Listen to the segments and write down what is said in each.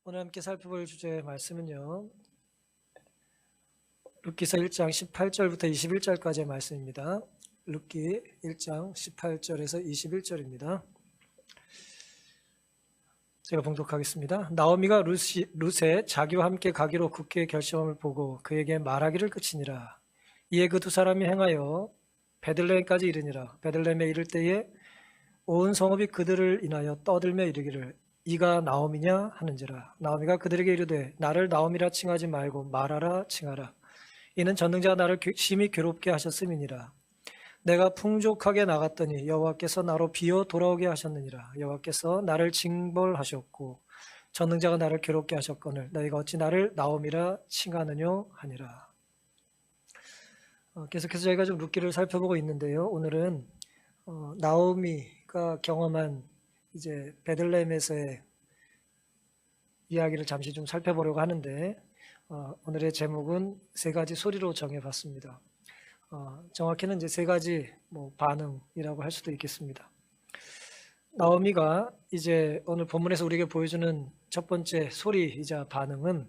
오늘 함께 살펴볼 주제의 말씀은요, 룻기서 1장 18절부터 21절까지의 말씀입니다. 룻기 1장 18절에서 21절입니다. 제가 봉독하겠습니다. 나오미가 룻에 자기와 함께 가기로 굳게 결심함을 보고 그에게 말하기를 그치니라. 이에 그 두 사람이 행하여 베들레헴까지 이르니라. 베들레헴에 이를 때에 온 성읍이 그들을 인하여 떠들며 이르기를 이가 나오미냐 하는지라. 나오미가 그들에게 이르되 나를 나오미라 칭하지 말고 말하라 칭하라. 이는 전능자가 나를 심히 괴롭게 하셨음이니라. 내가 풍족하게 나갔더니 여호와께서 나로 비어 돌아오게 하셨느니라. 여호와께서 나를 징벌하셨고 전능자가 나를 괴롭게 하셨거늘 너희가 어찌 나를 나오미라 칭하느뇨 하니라. 계속해서 저희가 좀 룻기를 살펴보고 있는데요. 오늘은 나오미가 경험한 이제 베들레헴에서의 이야기를 잠시 좀 살펴보려고 하는데 오늘의 제목은 세 가지 소리로 정해봤습니다. 정확히는 이제 세 가지 반응이라고 할 수도 있겠습니다. 나오미가 이제 오늘 본문에서 우리에게 보여주는 첫 번째 소리이자 반응은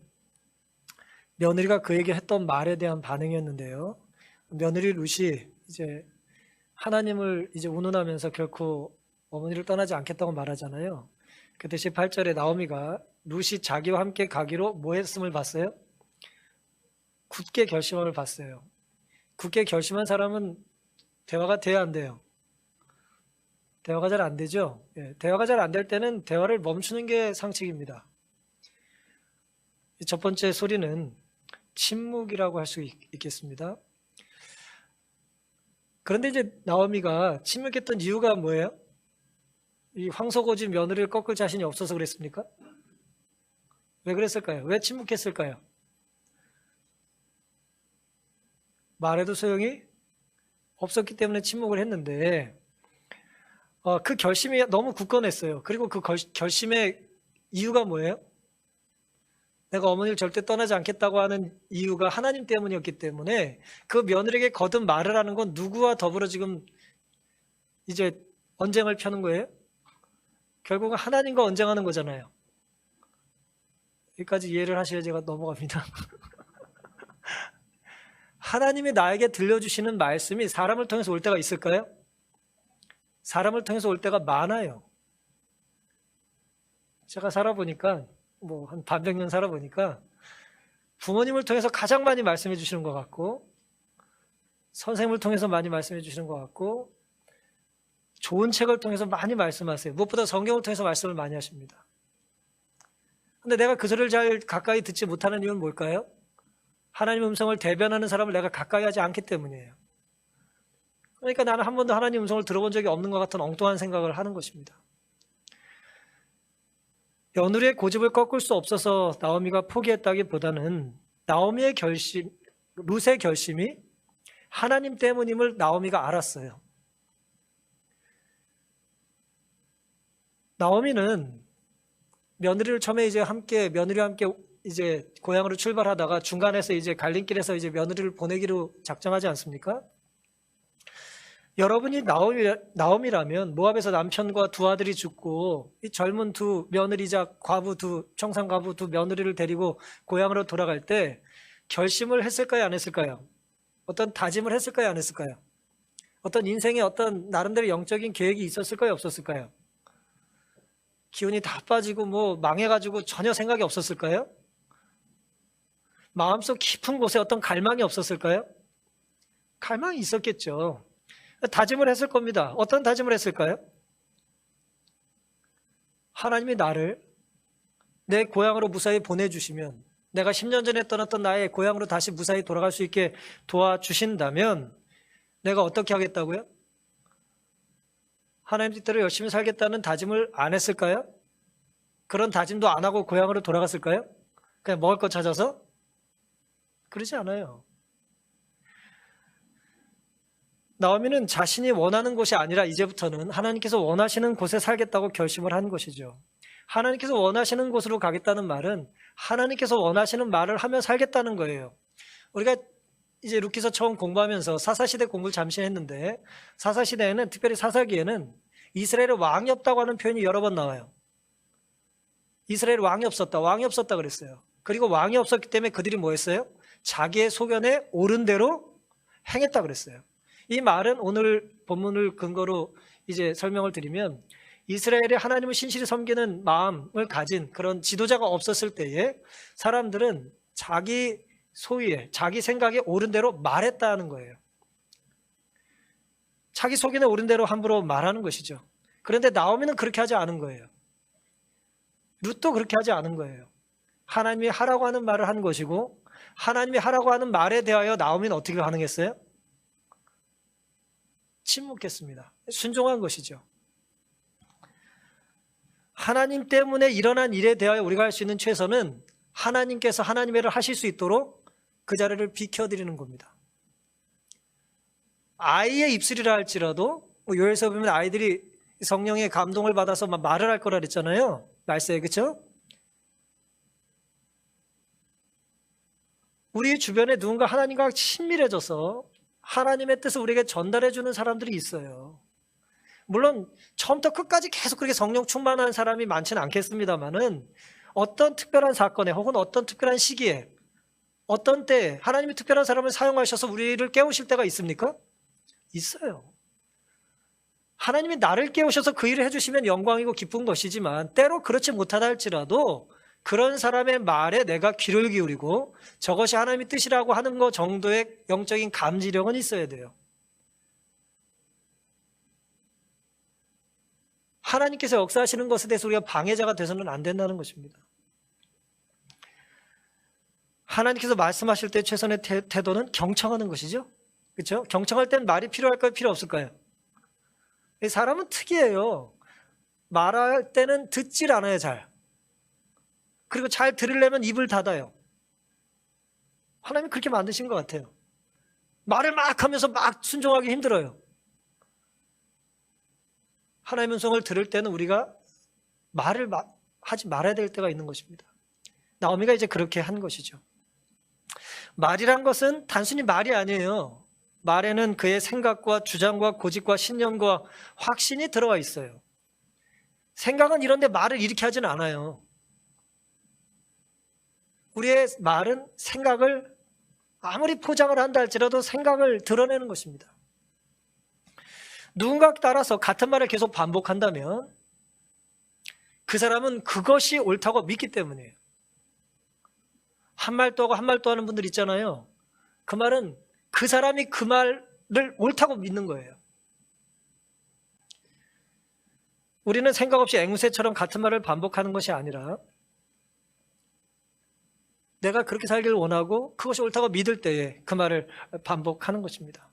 며느리가 그에게 했던 말에 대한 반응이었는데요. 며느리 룻이 이제 하나님을 이제 운운하면서 결코 어머니를 떠나지 않겠다고 말하잖아요. 그때 18절에 나오미가 룻이 자기와 함께 가기로 뭐 했음을 봤어요? 굳게 결심함을 봤어요. 굳게 결심한 사람은 대화가 돼야 안 돼요. 대화가 잘 안 되죠. 대화가 잘 안 될 때는 대화를 멈추는 게 상책입니다. 첫 번째 소리는 침묵이라고 할 수 있겠습니다. 그런데 이제 나오미가 침묵했던 이유가 뭐예요? 이 황소고지 며느리를 꺾을 자신이 없어서 그랬습니까? 왜 그랬을까요? 왜 침묵했을까요? 말해도 소용이 없었기 때문에 침묵을 했는데 그 결심이 너무 굳건했어요. 그리고 그 결심의 이유가 뭐예요? 내가 어머니를 절대 떠나지 않겠다고 하는 이유가 하나님 때문이었기 때문에 그 며느리에게 거듭 말을 하는 건 누구와 더불어 지금 이제 언쟁을 펴는 거예요? 결국은 하나님과 언쟁하는 거잖아요. 여기까지 이해를 하셔야 제가 넘어갑니다. 하나님이 나에게 들려주시는 말씀이 사람을 통해서 올 때가 있을까요? 사람을 통해서 올 때가 많아요. 제가 살아보니까 한 반백 년 살아보니까 부모님을 통해서 가장 많이 말씀해 주시는 것 같고 선생님을 통해서 많이 말씀해 주시는 것 같고 좋은 책을 통해서 많이 말씀하세요. 무엇보다 성경을 통해서 말씀을 많이 하십니다. 근데 내가 그 소리를 잘 가까이 듣지 못하는 이유는 뭘까요? 하나님의 음성을 대변하는 사람을 내가 가까이 하지 않기 때문이에요. 그러니까 나는 한 번도 하나님의 음성을 들어본 적이 없는 것 같은 엉뚱한 생각을 하는 것입니다. 며느리의 고집을 꺾을 수 없어서 나오미가 포기했다기보다는 나오미의 결심, 룻의 결심이 하나님 때문임을 나오미가 알았어요. 나오미는 며느리와 함께 이제 고향으로 출발하다가 중간에서 이제 갈림길에서 이제 며느리를 보내기로 작정하지 않습니까? 여러분이 나오미라면 모압에서 남편과 두 아들이 죽고 이 젊은 두 며느리자 청산 과부 두 며느리를 데리고 고향으로 돌아갈 때 결심을 했을까요? 안 했을까요? 어떤 다짐을 했을까요? 안 했을까요? 어떤 인생에 어떤 나름대로 영적인 계획이 있었을까요? 없었을까요? 기운이 다 빠지고 망해가지고 전혀 생각이 없었을까요? 마음속 깊은 곳에 어떤 갈망이 없었을까요? 갈망이 있었겠죠. 다짐을 했을 겁니다. 어떤 다짐을 했을까요? 하나님이 나를 내 고향으로 무사히 보내주시면 내가 10년 전에 떠났던 나의 고향으로 다시 무사히 돌아갈 수 있게 도와주신다면 내가 어떻게 하겠다고요? 하나님 뜻대로 열심히 살겠다는 다짐을 안 했을까요? 그런 다짐도 안 하고 고향으로 돌아갔을까요? 그냥 먹을 거 찾아서? 그러지 않아요. 나오미는 자신이 원하는 곳이 아니라 이제부터는 하나님께서 원하시는 곳에 살겠다고 결심을 한 것이죠. 하나님께서 원하시는 곳으로 가겠다는 말은 하나님께서 원하시는 말을 하며 살겠다는 거예요. 우리가 이제 룻기서 처음 공부하면서 사사시대 공부를 잠시 했는데 사사시대에는 특별히 사사기에는 이스라엘의 왕이 없다고 하는 표현이 여러 번 나와요. 이스라엘 왕이 없었다. 왕이 없었다 그랬어요. 그리고 왕이 없었기 때문에 그들이 뭐 했어요? 자기의 소견에 옳은 대로 행했다 그랬어요. 이 말은 오늘 본문을 근거로 이제 설명을 드리면 이스라엘의 하나님을 신실히 섬기는 마음을 가진 그런 지도자가 없었을 때에 사람들은 자기 소위에, 자기 생각에 옳은 대로 말했다는 거예요. 자기 소견에 옳은 대로 함부로 말하는 것이죠. 그런데 나오미는 그렇게 하지 않은 거예요. 룻도 그렇게 하지 않은 거예요. 하나님이 하라고 하는 말을 한 것이고 하나님이 하라고 하는 말에 대하여 나오미는 어떻게 반응했어요? 침묵했습니다. 순종한 것이죠. 하나님 때문에 일어난 일에 대하여 우리가 할 수 있는 최선은 하나님께서 하나님의 일을 하실 수 있도록 그 자리를 비켜드리는 겁니다. 아이의 입술이라 할지라도 요엘서 보면 아이들이 성령의 감동을 받아서 막 말을 할 거라 그랬잖아요. 말세에, 그렇죠? 우리 주변에 누군가 하나님과 친밀해져서 하나님의 뜻을 우리에게 전달해 주는 사람들이 있어요. 물론 처음부터 끝까지 계속 그렇게 성령 충만한 사람이 많지는 않겠습니다만은 어떤 특별한 사건에 혹은 어떤 특별한 시기에 어떤 때 하나님이 특별한 사람을 사용하셔서 우리를 깨우실 때가 있습니까? 있어요. 하나님이 나를 깨우셔서 그 일을 해주시면 영광이고 기쁜 것이지만 때로 그렇지 못하다 할지라도 그런 사람의 말에 내가 귀를 기울이고 저것이 하나님의 뜻이라고 하는 것 정도의 영적인 감지력은 있어야 돼요. 하나님께서 역사하시는 것에 대해서 우리가 방해자가 돼서는 안 된다는 것입니다. 하나님께서 말씀하실 때 최선의 태도는 경청하는 것이죠. 그렇죠? 경청할 땐 말이 필요할까요? 필요 없을까요? 사람은 특이해요. 말할 때는 듣질 않아요, 잘. 그리고 잘 들으려면 입을 닫아요. 하나님이 그렇게 만드신 것 같아요. 말을 막 하면서 막 순종하기 힘들어요. 하나님의 음성을 들을 때는 우리가 말을 하지 말아야 될 때가 있는 것입니다. 나오미가 이제 그렇게 한 것이죠. 말이란 것은 단순히 말이 아니에요. 말에는 그의 생각과 주장과 고집과 신념과 확신이 들어가 있어요. 생각은 이런데 말을 이렇게 하진 않아요. 우리의 말은 생각을 아무리 포장을 한다 할지라도 생각을 드러내는 것입니다. 누군가 따라서 같은 말을 계속 반복한다면 그 사람은 그것이 옳다고 믿기 때문이에요. 한 말 또 하고 한 말 또 하는 분들 있잖아요. 그 말은 그 사람이 그 말을 옳다고 믿는 거예요. 우리는 생각 없이 앵무새처럼 같은 말을 반복하는 것이 아니라 내가 그렇게 살기를 원하고 그것이 옳다고 믿을 때에 그 말을 반복하는 것입니다.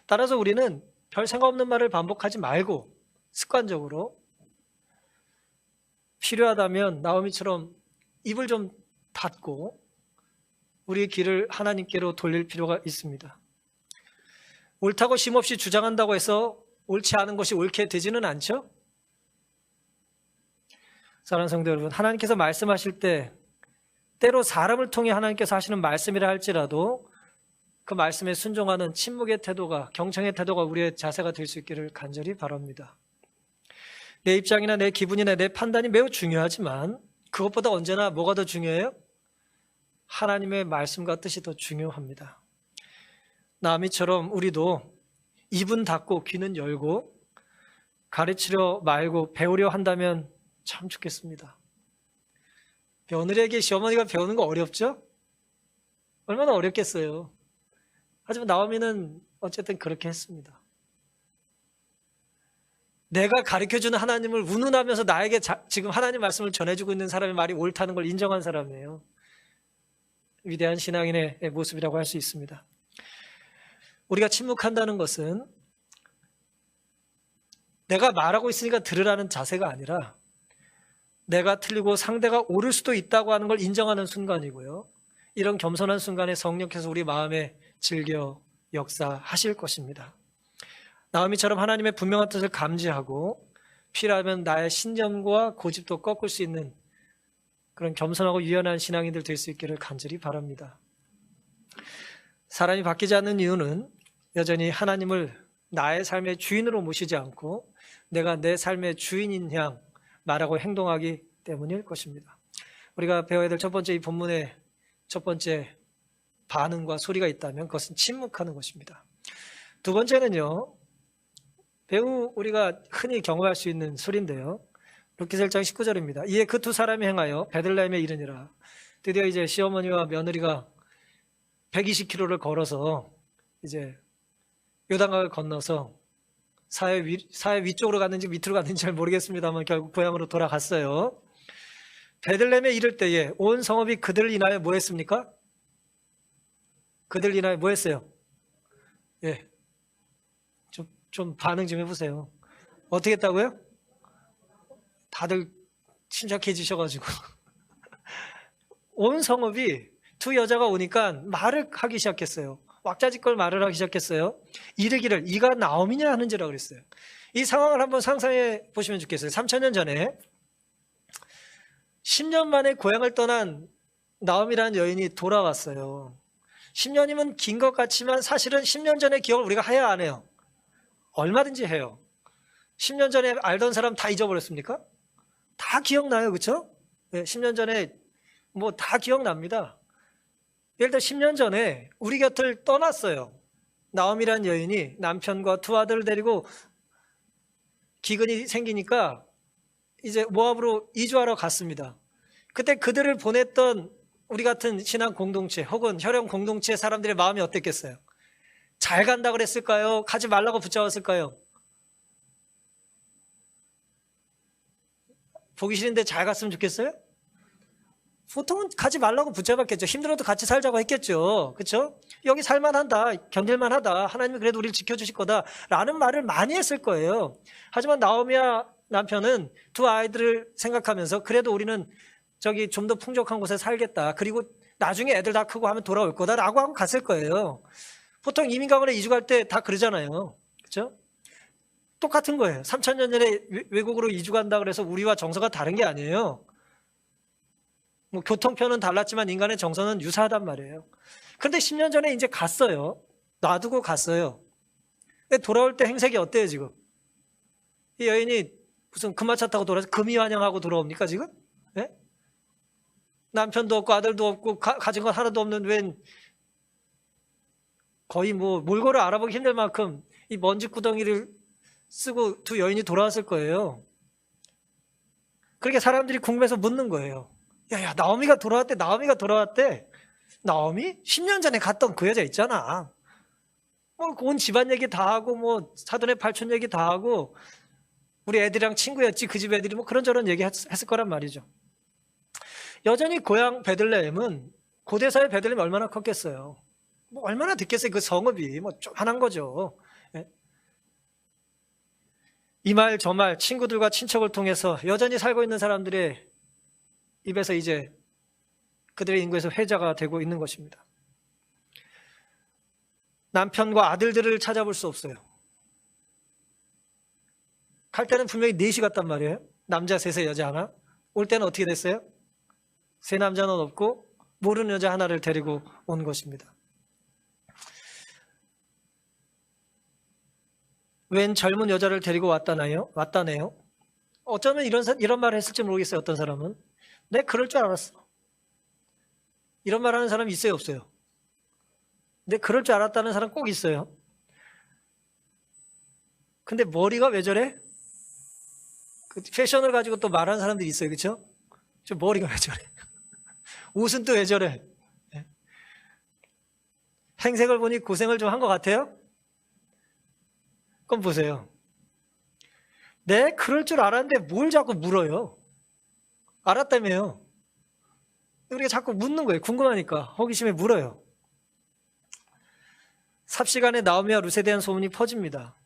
따라서 우리는 별 생각 없는 말을 반복하지 말고 습관적으로 필요하다면 나오미처럼 입을 좀 닫고 우리의 귀를 하나님께로 돌릴 필요가 있습니다. 옳다고 쉼없이 주장한다고 해서 옳지 않은 것이 옳게 되지는 않죠? 사랑하는 성도 여러분, 하나님께서 말씀하실 때 때로 사람을 통해 하나님께서 하시는 말씀이라 할지라도 그 말씀에 순종하는 침묵의 태도가, 경청의 태도가 우리의 자세가 될 수 있기를 간절히 바랍니다. 내 입장이나 내 기분이나 내 판단이 매우 중요하지만 그것보다 언제나 뭐가 더 중요해요? 하나님의 말씀과 뜻이 더 중요합니다. 나미처럼 우리도 입은 닫고 귀는 열고 가르치려 말고 배우려 한다면 참 좋겠습니다. 며느리에게 시어머니가 배우는 거 어렵죠? 얼마나 어렵겠어요. 하지만 나오미는 어쨌든 그렇게 했습니다. 내가 가르쳐주는 하나님을 운운하면서 나에게 지금 하나님 말씀을 전해주고 있는 사람의 말이 옳다는 걸 인정한 사람이에요. 위대한 신앙인의 모습이라고 할 수 있습니다. 우리가 침묵한다는 것은 내가 말하고 있으니까 들으라는 자세가 아니라 내가 틀리고 상대가 옳을 수도 있다고 하는 걸 인정하는 순간이고요. 이런 겸손한 순간에 성령께서 우리 마음에 즐겨 역사하실 것입니다. 나오미처럼 하나님의 분명한 뜻을 감지하고 필요하면 나의 신념과 고집도 꺾을 수 있는 그런 겸손하고 유연한 신앙인들 될 수 있기를 간절히 바랍니다. 사람이 바뀌지 않는 이유는 여전히 하나님을 나의 삶의 주인으로 모시지 않고 내가 내 삶의 주인인 양 말하고 행동하기 때문일 것입니다. 우리가 배워야 될 첫 번째 이 본문의 첫 번째 반응과 소리가 있다면 그것은 침묵하는 것입니다. 두 번째는요, 매우 우리가 흔히 경험할 수 있는 소리인데요. 루키서 1장 19절입니다. 이에 그 두 사람이 행하여 베들레헴에 이르니라. 드디어 이제 시어머니와 며느리가 120km를 걸어서 이제 요단강을 건너서 사해 위쪽으로 갔는지 밑으로 갔는지 잘 모르겠습니다만 결국 고향으로 돌아갔어요. 베들레헴에 이를 때에 온 성읍이 그들을 인하여 뭐 했습니까? 그들을 인하여 뭐 했어요? 예. 좀 반응 좀 해보세요. 어떻게 했다고요? 다들 침착해지셔가지고. 온 성읍이 두 여자가 오니까 말을 하기 시작했어요. 왁자지껄 말을 하기 시작했어요. 이르기를 이가 나오미냐 하는지라 그랬어요. 이 상황을 한번 상상해 보시면 좋겠어요. 3000년 전에 10년 만에 고향을 떠난 나오미라는 여인이 돌아왔어요. 10년이면 긴 것 같지만 사실은 10년 전의 기억을 우리가 해야 안 해요. 얼마든지 해요. 10년 전에 알던 사람 다 잊어버렸습니까? 다 기억나요, 그렇죠? 네, 10년 전에 뭐 다 기억납니다. 예를 들어 10년 전에 우리 곁을 떠났어요. 나오미라는 여인이 남편과 두 아들을 데리고 기근이 생기니까 이제 모압으로 이주하러 갔습니다. 그때 그들을 보냈던 우리 같은 신앙 공동체 혹은 혈연 공동체 사람들의 마음이 어땠겠어요? 잘 간다 그랬을까요? 가지 말라고 붙잡았을까요? 보기 싫은데 잘 갔으면 좋겠어요? 보통은 가지 말라고 붙잡았겠죠. 힘들어도 같이 살자고 했겠죠. 그렇죠? 여기 살만한다, 견딜만하다, 하나님이 그래도 우리를 지켜주실 거다 라는 말을 많이 했을 거예요. 하지만 나오미와 남편은 두 아이들을 생각하면서 그래도 우리는 저기 좀 더 풍족한 곳에 살겠다, 그리고 나중에 애들 다 크고 하면 돌아올 거다 라고 하고 갔을 거예요. 보통 이민가문에 이주 갈 때 다 그러잖아요. 그렇죠? 똑같은 거예요. 3000년 전에 외국으로 이주 간다 그래서 우리와 정서가 다른 게 아니에요. 뭐 교통편은 달랐지만 인간의 정서는 유사하단 말이에요. 그런데 10년 전에 이제 갔어요. 놔두고 갔어요. 근데 돌아올 때 행색이 어때요 지금? 이 여인이 무슨 금화차 타고 돌아서 금이 환영하고 돌아옵니까 지금? 네? 남편도 없고 아들도 없고 가진 건 하나도 없는 웬 거의 뭐 몰골을 알아보기 힘들 만큼 이 먼지 구덩이를 쓰고 두 여인이 돌아왔을 거예요. 그렇게 사람들이 궁금해서 묻는 거예요. 야, 나오미가 돌아왔대. 나오미? 10년 전에 갔던 그 여자 있잖아. 뭐 온 집안 얘기 다 하고 뭐 사돈의 팔촌 얘기 다 하고 우리 애들이랑 친구였지, 그 집 애들이 뭐 그런저런 얘기 했을 거란 말이죠. 여전히 고향 베들레헴은 고대사의 베들레헴이 얼마나 컸겠어요. 뭐 얼마나 듣겠어요. 그 성읍이 뭐 조그만한 거죠. 예? 이 말 저 말 친구들과 친척을 통해서 여전히 살고 있는 사람들의 입에서 이제 그들의 인구에서 회자가 되고 있는 것입니다. 남편과 아들들을 찾아볼 수 없어요. 갈 때는 분명히 넷이 갔단 말이에요. 남자 셋에 여자 하나. 올 때는 어떻게 됐어요? 세 남자는 없고 모르는 여자 하나를 데리고 온 것입니다. 웬 젊은 여자를 데리고 왔다네요. 어쩌면 이런 말을 했을지 모르겠어요. 어떤 사람은. 내 그럴 줄 알았어. 이런 말 하는 사람이 있어요, 없어요? 내 그럴 줄 알았다는 사람 꼭 있어요. 근데 머리가 왜 저래? 그 패션을 가지고 또 말하는 사람들이 있어요. 그렇죠? 저 머리가 왜 저래? 옷은 또 왜 저래? 네. 행색을 보니 고생을 좀 한 것 같아요? 그럼 보세요. 네, 그럴 줄 알았는데 뭘 자꾸 물어요? 알았다며요. 우리가 자꾸 묻는 거예요. 궁금하니까 호기심에 물어요. 삽시간에 나오미와 룻에 대한 소문이 퍼집니다.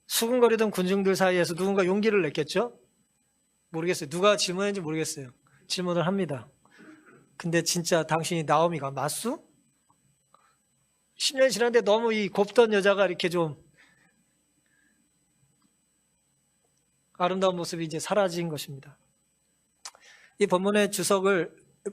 수군거리던 군중들 사이에서 누군가 용기를 냈겠죠? 모르겠어요. 누가 질문했는지 모르겠어요. 질문을 합니다. 근데 진짜 당신이 나오미가 맞수? 10년 지났는데 너무 이 곱던 여자가 이렇게 좀 아름다운 모습이 이제 사라진 것입니다. 이 본문의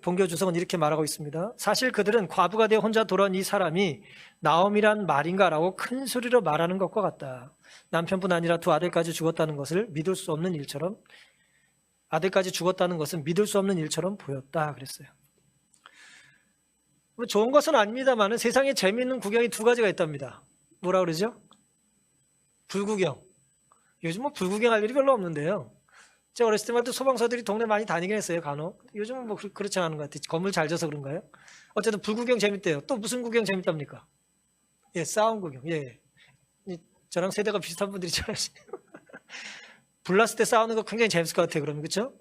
본교 주석은 이렇게 말하고 있습니다. 사실 그들은 과부가 되어 혼자 돌아온 이 사람이 나오미란 말인가라고 큰 소리로 말하는 것과 같다. 남편뿐 아니라 두 아들까지 죽었다는 것을 믿을 수 없는 일처럼 아들까지 죽었다는 것은 믿을 수 없는 일처럼 보였다 그랬어요. 뭐 좋은 것은 아닙니다만 세상에 재미있는 구경이 두 가지가 있답니다. 뭐라 그러죠? 불구경. 요즘 뭐 불구경할 일이 별로 없는데요. 제가 어렸을 때만 해도 소방서들이 동네 많이 다니긴 했어요, 간혹. 요즘은 뭐 그렇지 않은 것 같아요. 건물 잘 져서 그런가요? 어쨌든 불구경 재밌대요. 또 무슨 구경 재밌답니까? 예, 싸움 구경. 예. 저랑 세대가 비슷한 분들이 잘 아시네요. 불났을 때 싸우는 거 굉장히 재밌을 것 같아요, 그러면. 그렇죠?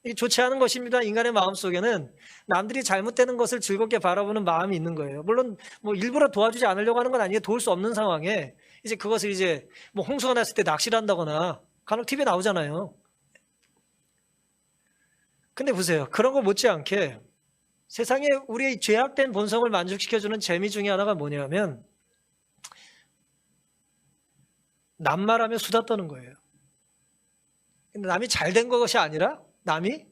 이게 좋지 않은 것입니다. 인간의 마음속에는 남들이 잘못되는 것을 즐겁게 바라보는 마음이 있는 거예요. 물론 뭐 일부러 도와주지 않으려고 하는 건 아니에요. 도울 수 없는 상황에 이제 그것을 이제 뭐 홍수가 났을 때 낚시를 한다거나 간혹 TV에 나오잖아요. 근데 보세요. 그런 거 못지않게 세상에 우리의 죄악된 본성을 만족시켜주는 재미 중에 하나가 뭐냐면 남말하며 수다 떠는 거예요. 근데 남이 잘 된 것이 아니라 남이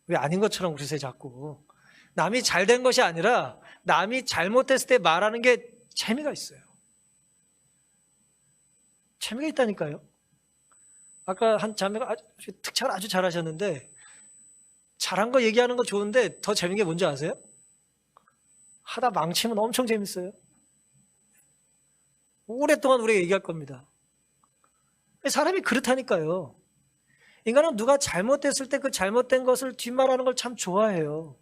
왜 아닌 것처럼 그러세요 자꾸. 남이 잘 된 것이 아니라 남이 잘못했을 때 말하는 게 재미가 있어요. 재미가 있다니까요. 아까 한 자매가 특촬 아주 잘하셨는데 잘한 거 얘기하는 거 좋은데 더 재밌는 게 뭔지 아세요? 하다 망치면 엄청 재밌어요. 오랫동안 우리가 얘기할 겁니다. 사람이 그렇다니까요. 인간은 누가 잘못됐을 때 그 잘못된 것을 뒷말하는 걸 참 좋아해요.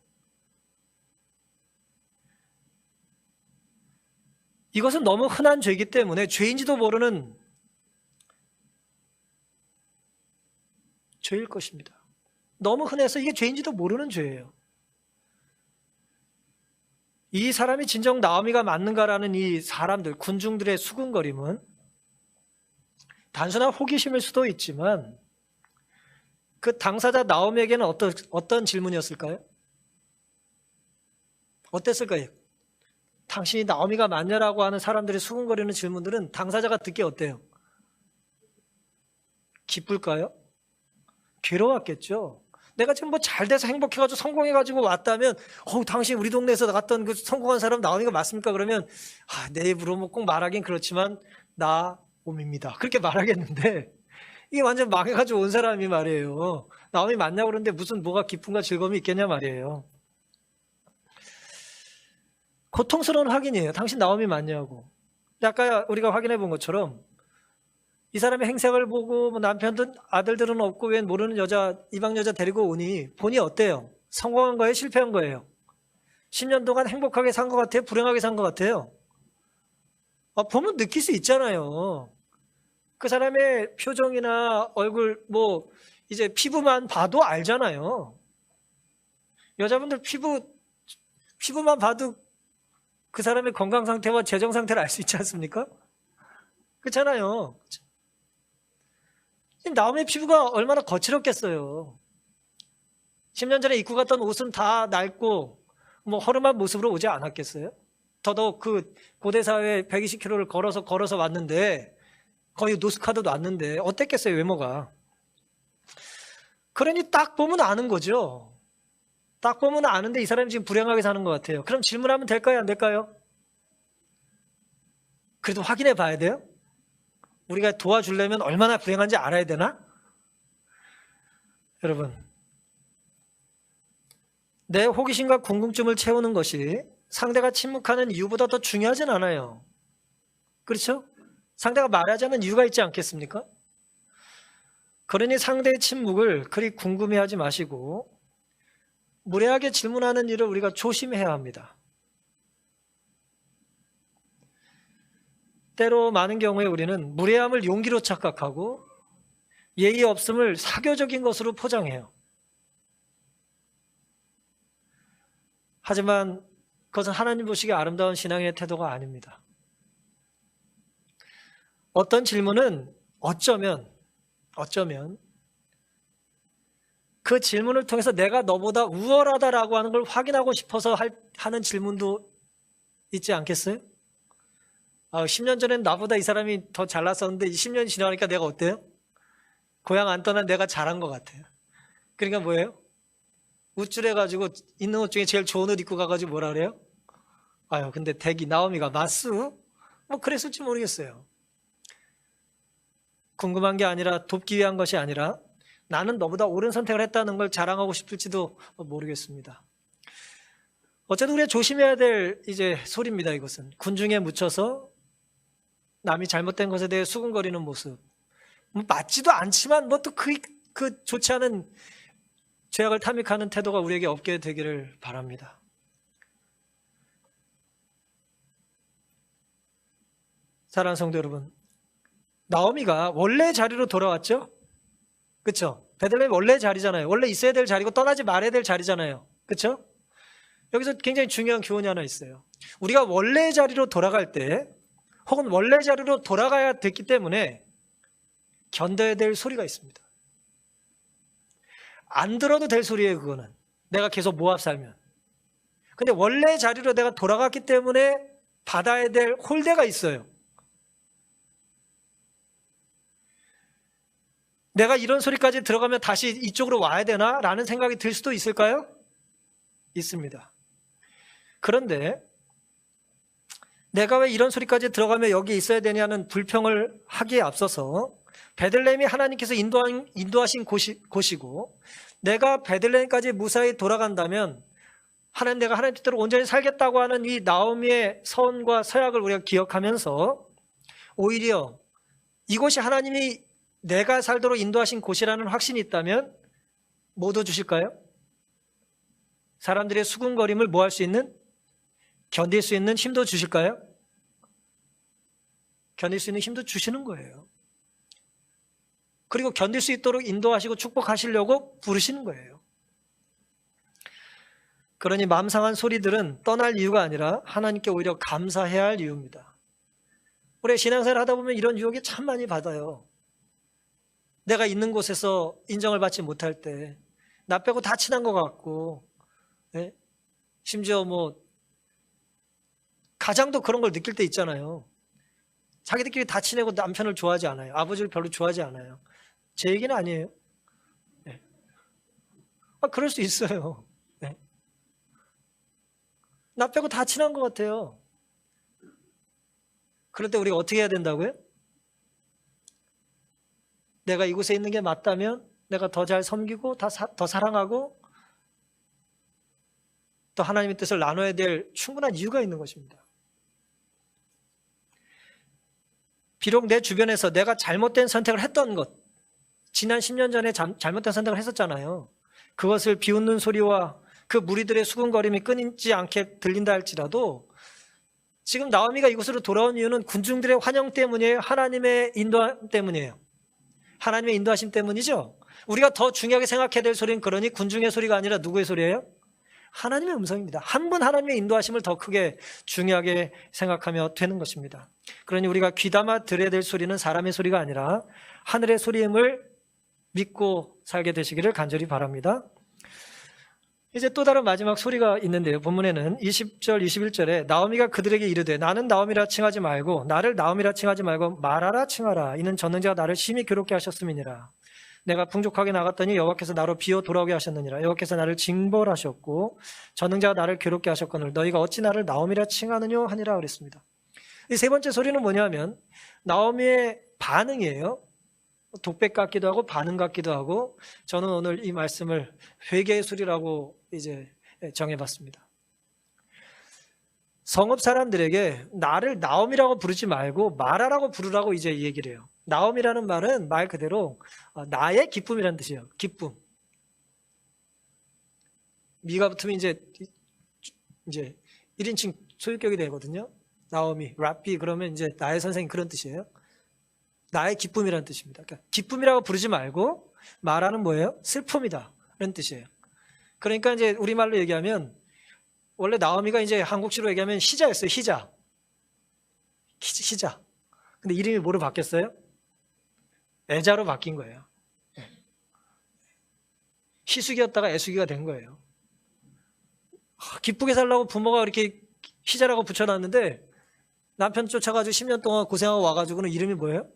이것은 너무 흔한 죄이기 때문에 죄인지도 모르는 죄일 것입니다. 너무 흔해서 이게 죄인지도 모르는 죄예요. 이 사람이 진정 나오미가 맞는가라는 이 사람들, 군중들의 수군거림은 단순한 호기심일 수도 있지만 그 당사자 나오미에게는 어떤 질문이었을까요? 어땠을까요? 당신이 나오미가 맞냐라고 하는 사람들의 수군거리는 질문들은 당사자가 듣기 어때요? 기쁠까요? 괴로웠겠죠. 내가 지금 뭐 잘 돼서 행복해가지고 성공해가지고 왔다면 당신 우리 동네에서 나갔던 그 성공한 사람 나오미가 맞습니까? 그러면 내 입으로 뭐 꼭 말하긴 그렇지만 나옴입니다. 그렇게 말하겠는데 이게 완전 망해가지고 온 사람이 말이에요. 나오미 맞냐고 그러는데 무슨 뭐가 기쁨과 즐거움이 있겠냐 말이에요. 고통스러운 확인이에요. 당신 나오미 맞냐고. 아까 우리가 확인해 본 것처럼 이 사람의 행색을 보고 뭐 남편든 아들들은 없고 웬 모르는 여자, 이방 여자 데리고 오니 본이 어때요? 성공한 거예요? 실패한 거예요? 10년 동안 행복하게 산 것 같아요? 불행하게 산 것 같아요? 보면 느낄 수 있잖아요. 그 사람의 표정이나 얼굴 뭐 이제 피부만 봐도 알잖아요. 여자분들 피부만 봐도 그 사람의 건강 상태와 재정 상태를 알 수 있지 않습니까? 그렇잖아요. 나오미의 피부가 얼마나 거칠었겠어요. 10년 전에 입고 갔던 옷은 다 낡고 뭐 허름한 모습으로 오지 않았겠어요? 더더욱 그 고대사회 120km를 걸어서 왔는데 거의 노스카드도 왔는데 어땠겠어요, 외모가. 그러니 딱 보면 아는 거죠. 딱 보면 아는데 이 사람이 지금 불행하게 사는 것 같아요. 그럼 질문하면 될까요, 안 될까요? 그래도 확인해 봐야 돼요. 우리가 도와주려면 얼마나 불행한지 알아야 되나? 여러분, 내 호기심과 궁금증을 채우는 것이 상대가 침묵하는 이유보다 더 중요하진 않아요. 그렇죠? 상대가 말하지 않는 이유가 있지 않겠습니까? 그러니 상대의 침묵을 그리 궁금해하지 마시고 무례하게 질문하는 일을 우리가 조심해야 합니다. 때로 많은 경우에 우리는 무례함을 용기로 착각하고 예의 없음을 사교적인 것으로 포장해요. 하지만 그것은 하나님 보시기에 아름다운 신앙의 태도가 아닙니다. 어떤 질문은 어쩌면 그 질문을 통해서 내가 너보다 우월하다라고 하는 걸 확인하고 싶어서 하는 질문도 있지 않겠어요? 10년 전엔 나보다 이 사람이 더 잘났었는데 10년이 지나니까 내가 어때요? 고향 안 떠난 내가 잘한 것 같아요. 그러니까 뭐예요? 우쭐해가지고 있는 옷 중에 제일 좋은 옷 입고 가가지고 뭐라 그래요? 근데 댁이 나오미가 맞수? 뭐 그랬을지 모르겠어요. 궁금한 게 아니라 돕기 위한 것이 아니라 나는 너보다 옳은 선택을 했다는 걸 자랑하고 싶을지도 모르겠습니다. 어쨌든 우리가 조심해야 될 이제 소리입니다. 이것은 군중에 묻혀서 남이 잘못된 것에 대해 수군거리는 모습, 맞지도 않지만 뭐 또 그 좋지 않은 죄악을 탐닉하는 태도가 우리에게 없게 되기를 바랍니다. 사랑하는 성도 여러분, 나오미가 원래 자리로 돌아왔죠? 그렇죠? 베들레헴이 원래 자리잖아요. 원래 있어야 될 자리고 떠나지 말아야 될 자리잖아요. 그렇죠? 여기서 굉장히 중요한 교훈이 하나 있어요. 우리가 원래 자리로 돌아갈 때 혹은 원래 자리로 돌아가야 됐기 때문에 견뎌야 될 소리가 있습니다. 안 들어도 될 소리예요. 그거는 내가 계속 모압 살면. 근데 원래 자리로 내가 돌아갔기 때문에 받아야 될 홀대가 있어요. 내가 이런 소리까지 들어가면 다시 이쪽으로 와야 되나? 라는 생각이 들 수도 있을까요? 있습니다. 그런데 내가 왜 이런 소리까지 들어가면 여기 있어야 되냐는 불평을 하기에 앞서서 베들레헴이 하나님께서 인도하신 곳이고 내가 베들레헴까지 무사히 돌아간다면 내가 하나님 뜻대로 온전히 살겠다고 하는 이 나오미의 서원과 서약을 우리가 기억하면서 오히려 이곳이 하나님이 내가 살도록 인도하신 곳이라는 확신이 있다면 뭐 얻어주실까요? 사람들의 수군거림을 뭐 할 수 있는? 견딜 수 있는 힘도 주실까요? 견딜 수 있는 힘도 주시는 거예요. 그리고 견딜 수 있도록 인도하시고 축복하시려고 부르시는 거예요. 그러니 마음 상한 소리들은 떠날 이유가 아니라 하나님께 오히려 감사해야 할 이유입니다. 우리 신앙생활 하다 보면 이런 유혹이 참 많이 받아요. 내가 있는 곳에서 인정을 받지 못할 때 나 빼고 다 친한 것 같고, 네? 심지어 뭐 가장도 그런 걸 느낄 때 있잖아요. 자기들끼리 다 친하고 남편을 좋아하지 않아요. 아버지를 별로 좋아하지 않아요. 제 얘기는 아니에요. 네. 그럴 수 있어요. 네. 나 빼고 다 친한 것 같아요. 그럴 때 우리가 어떻게 해야 된다고요? 내가 이곳에 있는 게 맞다면 내가 더 잘 섬기고 더 사랑하고 또 하나님의 뜻을 나눠야 될 충분한 이유가 있는 것입니다. 비록 내 주변에서 내가 잘못된 선택을 했던 것, 지난 10년 전에 잘못된 선택을 했었잖아요. 그것을 비웃는 소리와 그 무리들의 수군거림이 끊이지 않게 들린다 할지라도 지금 나오미가 이곳으로 돌아온 이유는 군중들의 환영 때문이에요? 하나님의 인도함 때문이에요? 하나님의 인도하심 때문이죠? 우리가 더 중요하게 생각해야 될 소리는 그러니 군중의 소리가 아니라 누구의 소리예요? 하나님의 음성입니다. 한 분 하나님의 인도하심을 더 크게 중요하게 생각하며 되는 것입니다. 그러니 우리가 귀담아 들어야 될 소리는 사람의 소리가 아니라 하늘의 소리임을 믿고 살게 되시기를 간절히 바랍니다. 이제 또 다른 마지막 소리가 있는데요. 본문에는 20절, 21절에 나오미가 그들에게 이르되 나는 나오미라 칭하지 말고 나를 나오미라 칭하지 말고 마라라 칭하라. 이는 전능자가 나를 심히 괴롭게 하셨음이니라. 내가 풍족하게 나갔더니 여호와께서 나로 비어 돌아오게 하셨느니라. 여호와께서 나를 징벌하셨고 전능자가 나를 괴롭게 하셨거늘 너희가 어찌 나를 나오미라 칭하느뇨 하니라 그랬습니다. 이 세 번째 소리는 뭐냐면 나오미의 반응이에요. 독백 같기도 하고 반응 같기도 하고 저는 오늘 이 말씀을 회개의 소리라고 이제 정해봤습니다. 성읍 사람들에게 나를 나오미라고 부르지 말고 마라라고 부르라고 이제 얘기를 해요. 나오미라는 말은 말 그대로 나의 기쁨이라는 뜻이에요. 기쁨. 미가 붙으면 이제 1인칭 소유격이 되거든요. 나오미, 라삐 그러면 이제 나의 선생님 그런 뜻이에요. 나의 기쁨이라는 뜻입니다. 그러니까 기쁨이라고 부르지 말고 마라는 뭐예요? 슬픔이다. 라는 뜻이에요. 그러니까 이제 우리말로 얘기하면 원래 나오미가 이제 한국식으로 얘기하면 희자였어요. 희자. 근데 이름이 뭐로 바뀌었어요? 애자로 바뀐 거예요. 희숙이었다가 애숙이가 된 거예요. 기쁘게 살라고 부모가 이렇게 희자라고 붙여놨는데 남편 쫓아가지고 10년 동안 고생하고 와가지고는 이름이 뭐예요?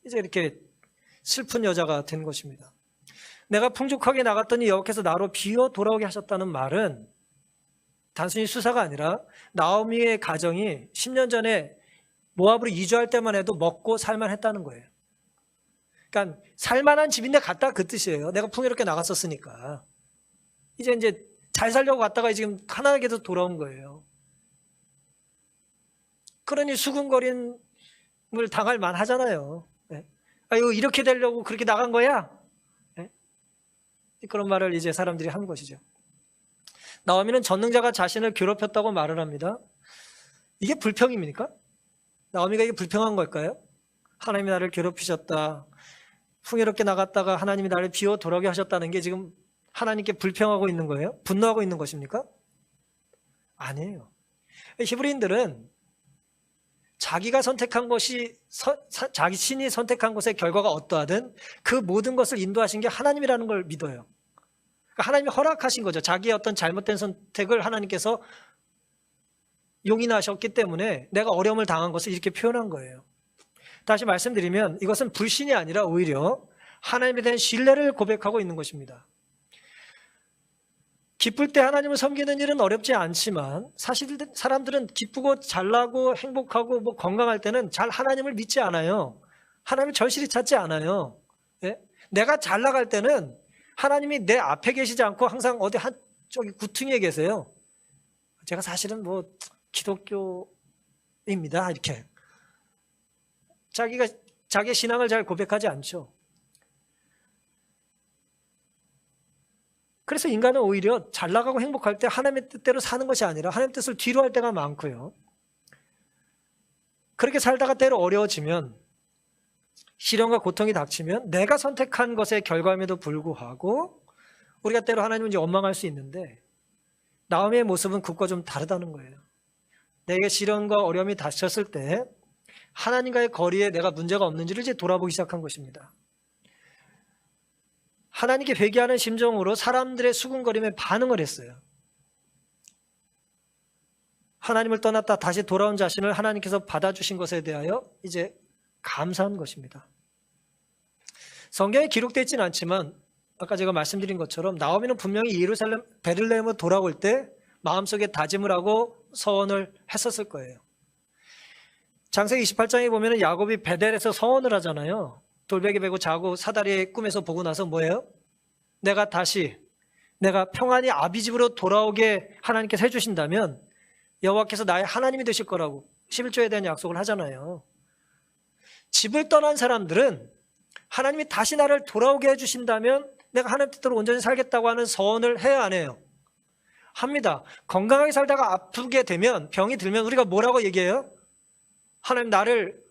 이제 이렇게 슬픈 여자가 된 것입니다. 내가 풍족하게 나갔더니 여호와께서 나로 비어 돌아오게 하셨다는 말은 단순히 수사가 아니라 나오미의 가정이 10년 전에 모압으로 이주할 때만 해도 먹고 살만 했다는 거예요. 그러니까 살만한 집인데 갔다 그 뜻이에요. 내가 풍요롭게 나갔었으니까. 이제 잘 살려고 갔다가 지금 가난하게도 돌아온 거예요. 그러니 수군거림을 당할 만하잖아요. 네. 아유, 이렇게 되려고 그렇게 나간 거야? 네? 그런 말을 이제 사람들이 하는 것이죠. 나오미는 전능자가 자신을 괴롭혔다고 말을 합니다. 이게 불평입니까? 나오미가 이게 불평한 걸까요? 하나님이 나를 괴롭히셨다. 풍요롭게 나갔다가 하나님이 나를 비워 돌아오게 하셨다는 게 지금 하나님께 불평하고 있는 거예요? 분노하고 있는 것입니까? 아니에요. 히브리인들은 자기가 선택한 것이 자기 신이 선택한 것의 결과가 어떠하든 그 모든 것을 인도하신 게 하나님이라는 걸 믿어요. 그러니까 하나님이 허락하신 거죠. 자기의 어떤 잘못된 선택을 하나님께서 용인하셨기 때문에 내가 어려움을 당한 것을 이렇게 표현한 거예요. 다시 말씀드리면 이것은 불신이 아니라 오히려 하나님에 대한 신뢰를 고백하고 있는 것입니다. 기쁠 때 하나님을 섬기는 일은 어렵지 않지만 사실 사람들은 기쁘고 잘나고 행복하고 건강할 때는 잘 하나님을 믿지 않아요. 하나님을 절실히 찾지 않아요. 예? 내가 잘 나갈 때는 하나님이 내 앞에 계시지 않고 항상 어디 한쪽이 구퉁이에 계세요. 제가 사실은 기독교입니다. 이렇게. 자기의 신앙을 잘 고백하지 않죠. 그래서 인간은 오히려 잘 나가고 행복할 때 하나님의 뜻대로 사는 것이 아니라 하나님의 뜻을 뒤로 할 때가 많고요. 그렇게 살다가 때로 어려워지면 시련과 고통이 닥치면 내가 선택한 것의 결과임에도 불구하고 우리가 때로 하나님을 이제 원망할 수 있는데 나오미의 모습은 그것과 좀 다르다는 거예요. 내게 시련과 어려움이 닥쳤을 때 하나님과의 거리에 내가 문제가 없는지를 이제 돌아보기 시작한 것입니다. 하나님께 회개하는 심정으로 사람들의 수군거림에 반응을 했어요. 하나님을 떠났다 다시 돌아온 자신을 하나님께서 받아주신 것에 대하여 이제 감사한 것입니다. 성경에 기록되어 있지는 않지만 아까 제가 말씀드린 것처럼 나오미는 분명히 예루살렘 베들레헴으로 돌아올 때 마음속에 다짐을 하고 서원을 했었을 거예요. 창세기 28장에 보면 야곱이 베델에서 서원을 하잖아요. 돌베개 베고 자고 사다리에 꿈에서 보고 나서 뭐예요? 내가 평안히 아비 집으로 돌아오게 하나님께서 해주신다면 여호와께서 나의 하나님이 되실 거라고 11조에 대한 약속을 하잖아요. 집을 떠난 사람들은 하나님이 다시 나를 돌아오게 해주신다면 내가 하나님 뜻대로 온전히 살겠다고 하는 서원을 해야 안 해요? 합니다. 건강하게 살다가 아프게 되면 병이 들면 우리가 뭐라고 얘기해요? 하나님 나를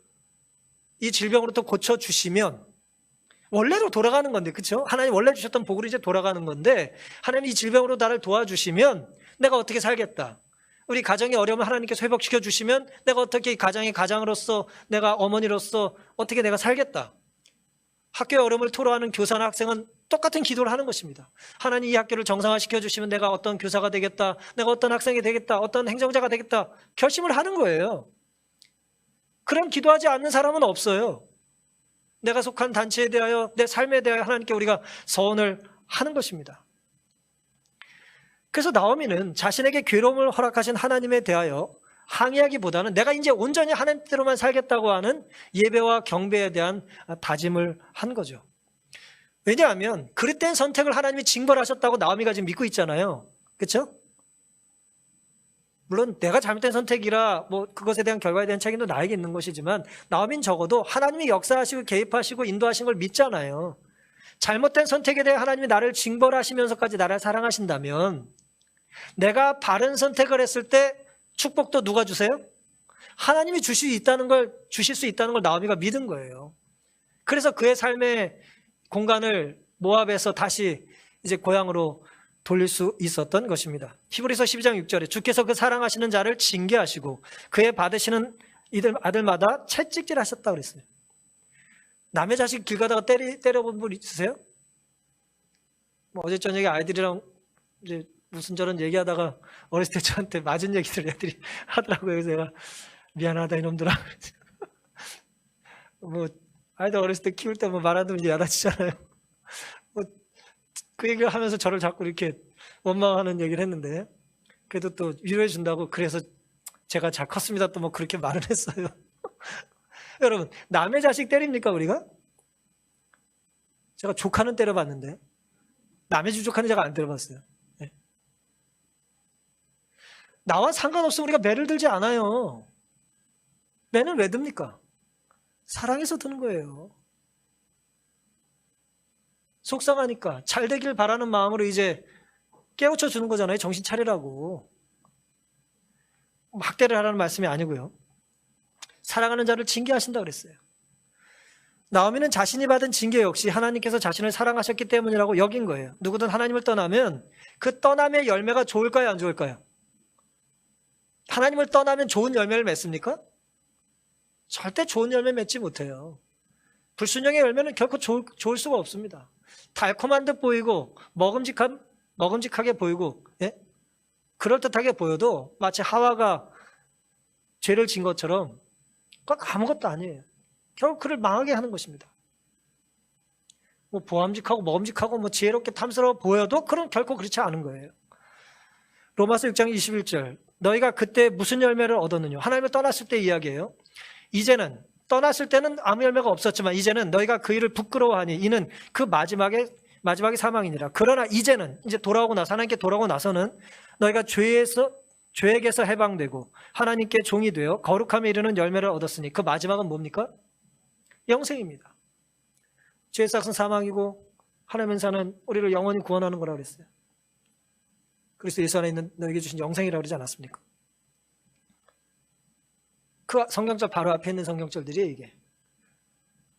이 질병으로부터 고쳐주시면 원래로 돌아가는 건데, 그렇죠? 하나님 원래 주셨던 복으로 이제 돌아가는 건데 하나님 이 질병으로 나를 도와주시면 내가 어떻게 살겠다. 우리 가정의 어려움을 하나님께서 회복시켜 주시면 내가 어떻게 이 가정의 가장으로서 내가 어머니로서 어떻게 내가 살겠다. 학교의 어려움을 토로하는 교사나 학생은 똑같은 기도를 하는 것입니다. 하나님 이 학교를 정상화시켜 주시면 내가 어떤 교사가 되겠다. 내가 어떤 학생이 되겠다. 어떤 행정자가 되겠다. 결심을 하는 거예요. 그런 기도하지 않는 사람은 없어요. 내가 속한 단체에 대하여 내 삶에 대하여 하나님께 우리가 서원을 하는 것입니다. 그래서 나오미는 자신에게 괴로움을 허락하신 하나님에 대하여 항의하기보다는 내가 이제 온전히 하나님대로만 살겠다고 하는 예배와 경배에 대한 다짐을 한 거죠. 왜냐하면 그릇된 선택을 하나님이 징벌하셨다고 나오미가 지금 믿고 있잖아요. 그렇죠? 물론 내가 잘못된 선택이라 그것에 대한 결과에 대한 책임도 나에게 있는 것이지만 나오미는 적어도 하나님이 역사하시고 개입하시고 인도하신 걸 믿잖아요. 잘못된 선택에 대해 하나님이 나를 징벌하시면서까지 나를 사랑하신다면 내가 바른 선택을 했을 때 축복도 누가 주세요? 하나님이 주실 수 있다는 걸 나오미가 믿은 거예요. 그래서 그의 삶의 공간을 모압에서 다시 이제 고향으로 돌릴 수 있었던 것입니다. 히브리서 12장 6절에 주께서 그 사랑하시는 자를 징계하시고 그의 받으시는 아들마다 채찍질하셨다고 그랬어요. 남의 자식 길 가다가 때려본 분 있으세요? 어제 저녁에 아이들이랑 이제 무슨 저런 얘기하다가 어렸을 때 저한테 맞은 얘기들 애들이 하더라고요. 그래서 제가 미안하다 이놈들아. 아이들 어렸을 때 키울 때 말하면 이제 야단치잖아요. 그 얘기를 하면서 저를 자꾸 이렇게 원망하는 얘기를 했는데 그래도 또 위로해 준다고 그래서 제가 잘 컸습니다 또 그렇게 말을 했어요. 여러분 남의 자식 때립니까 우리가? 제가 조카는 때려봤는데 남의 집 조카는 제가 안 때려봤어요. 네. 나와 상관없으면 우리가 매를 들지 않아요. 매는 왜 듭니까? 사랑해서 드는 거예요. 속상하니까 잘 되길 바라는 마음으로 이제 깨우쳐 주는 거잖아요. 정신 차리라고. 막대를 하라는 말씀이 아니고요. 사랑하는 자를 징계하신다 그랬어요. 나오미는 자신이 받은 징계 역시 하나님께서 자신을 사랑하셨기 때문이라고 여긴 거예요. 누구든 하나님을 떠나면 그 떠남의 열매가 좋을까요? 안 좋을까요? 하나님을 떠나면 좋은 열매를 맺습니까? 절대 좋은 열매 맺지 못해요. 불순종의 열매는 결코 좋을 수가 없습니다. 달콤한 듯 보이고 먹음직하게 보이고, 예? 그럴듯하게 보여도 마치 하와가 죄를 진 것처럼 그건 아무것도 아니에요. 결국 그를 망하게 하는 것입니다. 뭐 보암직하고 먹음직하고 뭐 지혜롭게 탐스러워 보여도 그건 결코 그렇지 않은 거예요. 로마서 6장 21절 너희가 그때 무슨 열매를 얻었느냐. 하나님을 떠났을 때 이야기예요. 이제는 떠났을 때는 아무 열매가 없었지만 이제는 너희가 그 일을 부끄러워하니 이는 그 마지막이 사망이니라. 그러나 이제는 이제 돌아오고 나서 하나님께 돌아오고 나서는 너희가 죄에게서 해방되고 하나님께 종이 되어 거룩함에 이르는 열매를 얻었으니 그 마지막은 뭡니까? 영생입니다. 죄의 삭은 사망이고 하나님의 사는 우리를 영원히 구원하는 거라고 그랬어요. 그리스도 예수 안에 있는 너에게 주신 영생이라고 그러지 않았습니까? 그 성경절 바로 앞에 있는 성경절들이 이게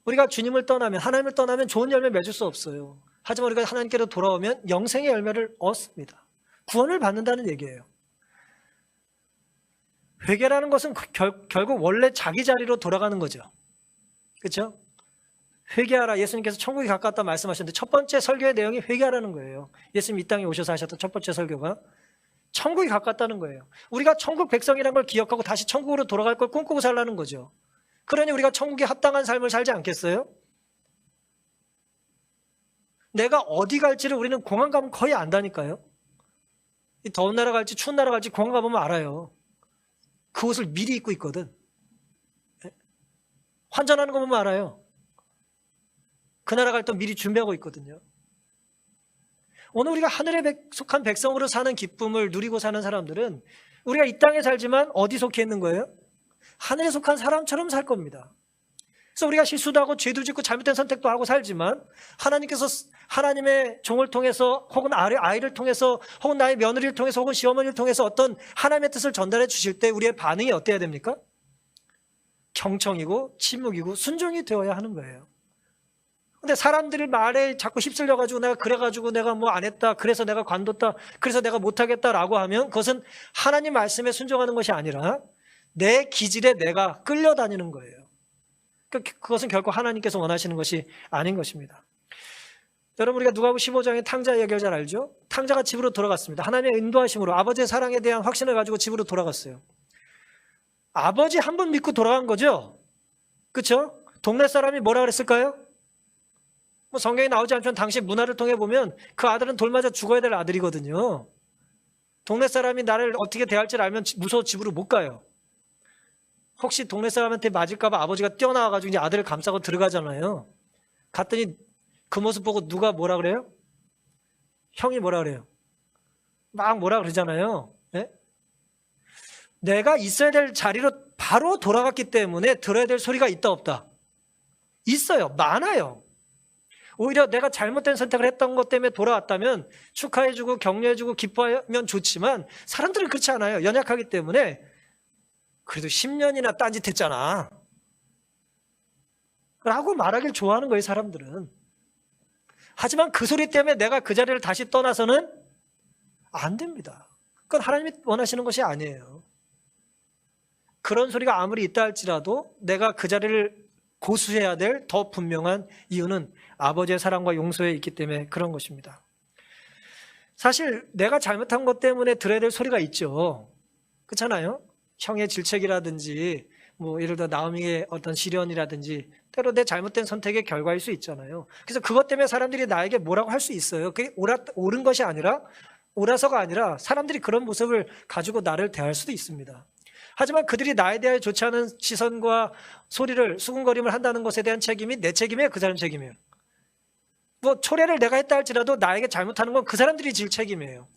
우리가 주님을 떠나면 하나님을 떠나면 좋은 열매 맺을 수 없어요. 하지만 우리가 하나님께로 돌아오면 영생의 열매를 얻습니다. 구원을 받는다는 얘기예요. 회개라는 것은 결국 원래 자기 자리로 돌아가는 거죠. 그렇죠? 회개하라. 예수님께서 천국이 가깝다 말씀하셨는데 첫 번째 설교의 내용이 회개하라는 거예요. 예수님 이 땅에 오셔서 하셨던 첫 번째 설교가 천국이 가깝다는 거예요. 우리가 천국 백성이라는 걸 기억하고 다시 천국으로 돌아갈 걸 꿈꾸고 살라는 거죠. 그러니 우리가 천국에 합당한 삶을 살지 않겠어요? 내가 어디 갈지를 우리는 공항 가면 거의 안다니까요. 이 더운 나라 갈지 추운 나라 갈지 공항 가보면 알아요. 그 옷을 미리 입고 있거든. 환전하는 거 보면 알아요. 그 나라 갈 때 미리 준비하고 있거든요. 오늘 우리가 하늘에 속한 백성으로 사는 기쁨을 누리고 사는 사람들은 우리가 이 땅에 살지만 어디 속해 있는 거예요? 하늘에 속한 사람처럼 살 겁니다. 그래서 우리가 실수도 하고 죄도 짓고 잘못된 선택도 하고 살지만 하나님께서 하나님의 종을 통해서 혹은 아이를 통해서 혹은 나의 며느리를 통해서 혹은 시어머니를 통해서 어떤 하나님의 뜻을 전달해 주실 때 우리의 반응이 어때야 됩니까? 경청이고 침묵이고 순종이 되어야 하는 거예요. 근데 사람들이 말에 자꾸 휩쓸려가지고 내가 그래가지고 내가 뭐 안 했다. 그래서 내가 관뒀다. 그래서 내가 못하겠다라고 하면 그것은 하나님 말씀에 순종하는 것이 아니라 내 기질에 내가 끌려다니는 거예요. 그것은 결코 하나님께서 원하시는 것이 아닌 것입니다. 여러분 우리가 누가복음 15장의 탕자 이야기를 잘 알죠? 탕자가 집으로 돌아갔습니다. 하나님의 인도하심으로 아버지의 사랑에 대한 확신을 가지고 집으로 돌아갔어요. 아버지 한 분 믿고 돌아간 거죠? 그렇죠? 동네 사람이 뭐라 그랬을까요? 뭐 성경에 나오지 않지만 당시 문화를 통해 보면 그 아들은 돌 맞아 죽어야 될 아들이거든요. 동네 사람이 나를 어떻게 대할지를 알면 무서워 집으로 못 가요. 혹시 동네 사람한테 맞을까 봐 아버지가 뛰어나와가지고 이제 아들을 감싸고 들어가잖아요. 갔더니 그 모습 보고 누가 뭐라 그래요? 형이 뭐라 그래요? 막 뭐라 그러잖아요. 네? 내가 있어야 될 자리로 바로 돌아갔기 때문에 들어야 될 소리가 있다 없다? 있어요. 많아요. 오히려 내가 잘못된 선택을 했던 것 때문에 돌아왔다면 축하해주고 격려해주고 기뻐하면 좋지만 사람들은 그렇지 않아요. 연약하기 때문에 그래도 10년이나 딴짓했잖아 라고 말하길 좋아하는 거예요. 사람들은. 하지만 그 소리 때문에 내가 그 자리를 다시 떠나서는 안 됩니다. 그건 하나님이 원하시는 것이 아니에요. 그런 소리가 아무리 있다 할지라도 내가 그 자리를 고수해야 될 더 분명한 이유는 아버지의 사랑과 용서에 있기 때문에 그런 것입니다. 사실 내가 잘못한 것 때문에 들어야 될 소리가 있죠. 그렇잖아요? 형의 질책이라든지 뭐 예를 들어 나오미의 어떤 시련이라든지 때로 내 잘못된 선택의 결과일 수 있잖아요. 그래서 그것 때문에 사람들이 나에게 뭐라고 할 수 있어요. 그게 옳은 것이 아니라 옳아서가 아니라 사람들이 그런 모습을 가지고 나를 대할 수도 있습니다. 하지만 그들이 나에 대해 좋지 않은 시선과 소리를 수군거림을 한다는 것에 대한 책임이 내 책임이에요? 그 사람 책임이에요? 뭐 초래를 내가 했다 할지라도 나에게 잘못하는 건 그 사람들이 질 책임이에요.